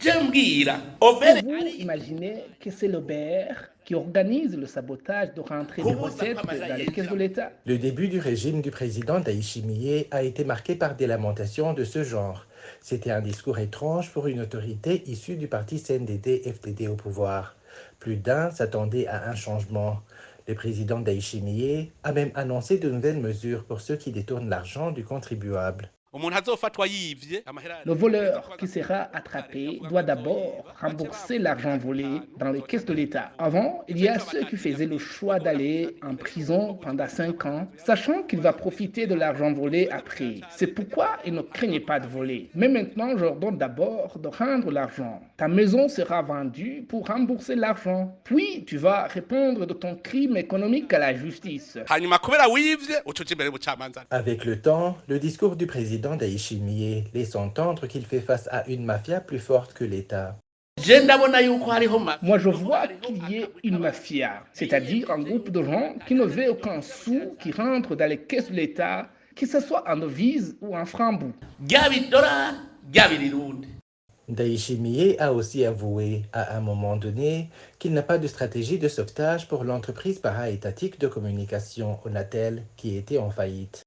Vous imaginez que c'est l'Aubert qui organise le sabotage de rentrée des recettes dans les caisses de l'État? Le début du régime du président Ndayishimiye a été marqué par des lamentations de ce genre. C'était un discours étrange pour une autorité issue du parti CNDD-FDD au pouvoir. Plus d'un s'attendait à un changement. Le président Ndayishimiye a même annoncé de nouvelles mesures pour ceux qui détournent l'argent du contribuable. Le voleur qui sera attrapé doit d'abord rembourser l'argent volé dans les caisses de l'État. Avant, il y a ceux qui faisaient le choix d'aller en prison pendant 5 ans, sachant qu'il va profiter de l'argent volé après. C'est pourquoi ils ne craignaient pas de voler. Mais maintenant, je leur donne d'abord de rendre l'argent. Ta maison sera vendue pour rembourser l'argent. Puis, tu vas répondre de ton crime économique à la justice. Avec le temps, le discours du président Ndayishimiye laisse entendre qu'il fait face à une mafia plus forte que l'État. Moi, je vois qu'il y ait une mafia, c'est-à-dire un groupe de gens qui ne veulent aucun sou qui rentre dans les caisses de l'État, que ce soit en devise ou en francs. Ndayishimiye a aussi avoué, à un moment donné, qu'il n'a pas de stratégie de sauvetage pour l'entreprise para-étatique de communication Onatel qui était en faillite.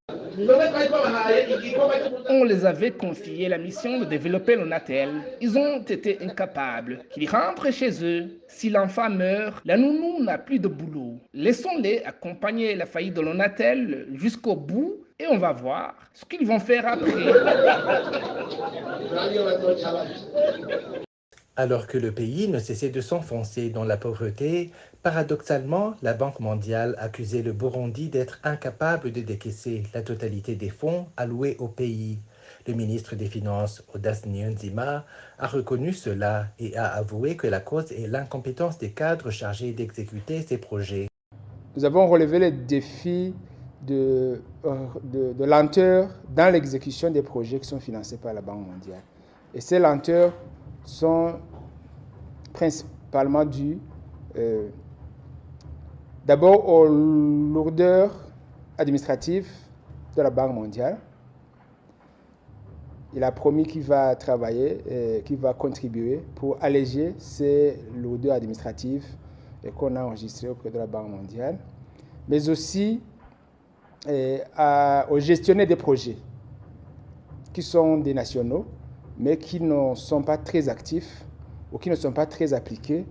On les avait confié la mission de développer l'Onatel. Ils ont été incapables. Qu'ils rentrent chez eux. Si l'enfant meurt, la nounou n'a plus de boulot. Laissons-les accompagner la faillite de l'Onatel jusqu'au bout et on va voir ce qu'ils vont faire après. Alors que le pays ne cessait de s'enfoncer dans la pauvreté, paradoxalement, la Banque mondiale accusait le Burundi d'être incapable de décaisser la totalité des fonds alloués au pays. Le ministre des Finances, Audace Niyonzima, a reconnu cela et a avoué que la cause est l'incompétence des cadres chargés d'exécuter ces projets. Nous avons relevé les défis de lenteur dans l'exécution des projets qui sont financés par la Banque mondiale. Et ces lenteurs sont principalement dues d'abord aux lourdeurs administratives de la Banque mondiale. Il a promis qu'il va travailler, qu'il va contribuer pour alléger ces lourdeurs administratives qu'on a enregistrées auprès de la Banque mondiale, mais aussi aux gestionnaires des projets qui sont des nationaux, mais qui ne sont pas très actifs ou qui ne sont pas très appliqués,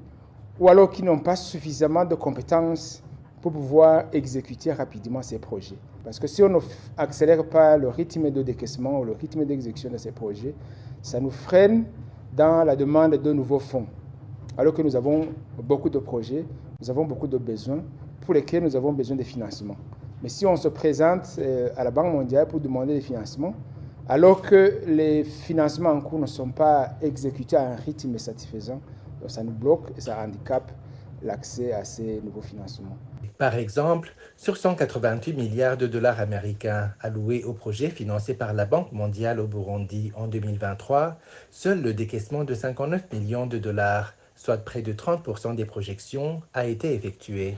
ou alors qui n'ont pas suffisamment de compétences pour pouvoir exécuter rapidement ces projets. Parce que si on n'accélère pas le rythme de décaissement ou le rythme d'exécution de ces projets, ça nous freine dans la demande de nouveaux fonds. Alors que nous avons beaucoup de projets, nous avons beaucoup de besoins pour lesquels nous avons besoin de financement. Mais si on se présente à la Banque mondiale pour demander des financements, alors que les financements en cours ne sont pas exécutés à un rythme satisfaisant, donc ça nous bloque et ça handicape l'accès à ces nouveaux financements. Par exemple, sur 188 milliards de dollars américains alloués aux projets financés par la Banque mondiale au Burundi en 2023, seul le décaissement de 59 millions de dollars, soit près de 30% des projections, a été effectué.